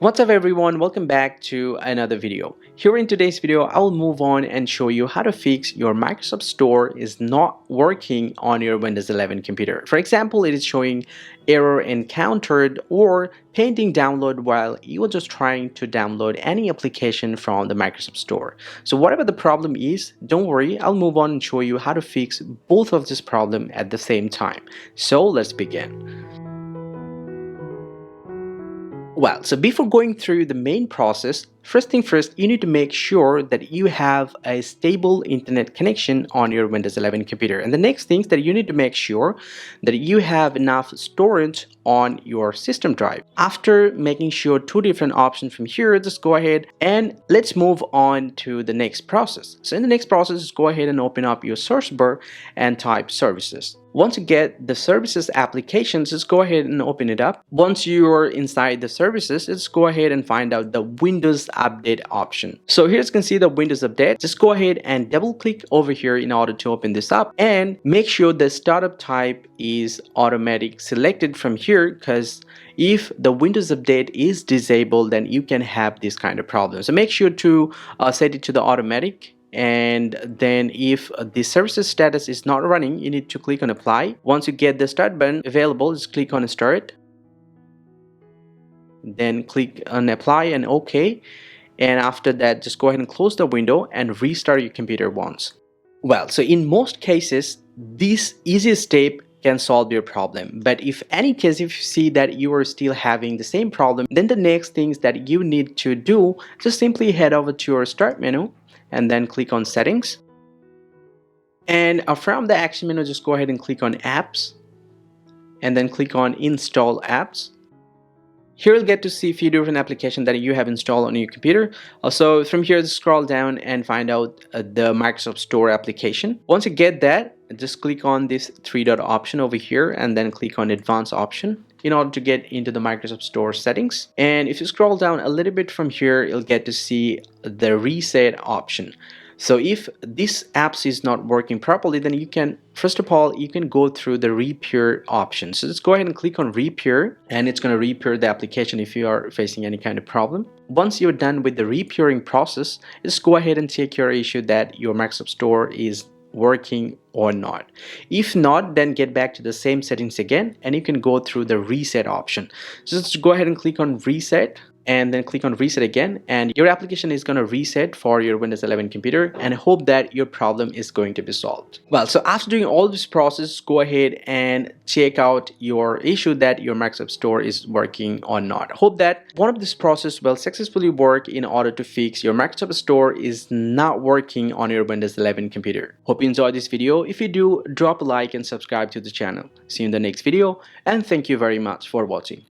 What's up everyone, welcome back to another video. Here in today's video, I'll move on and show you how to fix your Microsoft Store is not working on your Windows 11 computer. For example, it is showing error encountered or pending download while you are just trying to download any application from the Microsoft Store. So whatever the problem is, don't worry, I'll move on and show you how to fix both of this problem at the same time. So let's begin. Well, so before going through the main process, first thing first, you need to make sure that you have a stable internet connection on your Windows 11 computer. And the next thing is that you need to make sure that you have enough storage on your system drive. After making sure two different options from here, just go ahead and let's move on to the next process. So in the next process, just go ahead and open up your search bar and type services. Once you get the services applications, just go ahead and open it up. Once you're inside the services, just go ahead and find out the Windows Update option. So here you can see the Windows Update. Just go ahead and double click over here in order to open this up and make sure the startup type is automatic selected from here, because if the Windows Update is disabled, then you can have this kind of problem. So make sure to set it to the automatic. And then if the services status is not running, you need to click on apply. Once you get the start button available, just click on start, then click on apply and OK, and after that just go ahead and close the window and restart your computer once. Well, so in most cases this easy step can solve your problem, but if any case if you see that you are still having the same problem, then the next things that you need to do, just simply head over to your start menu and then click on settings, and from the action menu just go ahead and click on apps and then click on install apps. Here you'll get to see a few different applications that you have installed on your computer. Also from here just scroll down and find out the Microsoft Store application. Once you get that, just click on this three dot option over here and then click on advanced option in order to get into the Microsoft Store settings. And if you scroll down a little bit from here, you'll get to see the reset option. So if this apps is not working properly, then you can, first of all, you can go through the repair option. So just go ahead and click on repair, and it's going to repair the application if you are facing any kind of problem. Once you're done with the repairing process, just go ahead and check your issue that your Microsoft Store is working or not. If not, then get back to the same settings again and you can go through the reset option. So just go ahead and click on reset and then click on reset again, and your application is going to reset for your Windows 11 computer, and I hope that your problem is going to be solved. Well, so after doing all this process, go ahead and check out your issue that your Microsoft Store is working or not. I hope that one of this process will successfully work in order to fix your Microsoft Store is not working on your Windows 11 computer. Hope you enjoyed this video. If you do, drop a like and subscribe to the channel. See you in the next video, and thank you very much for watching.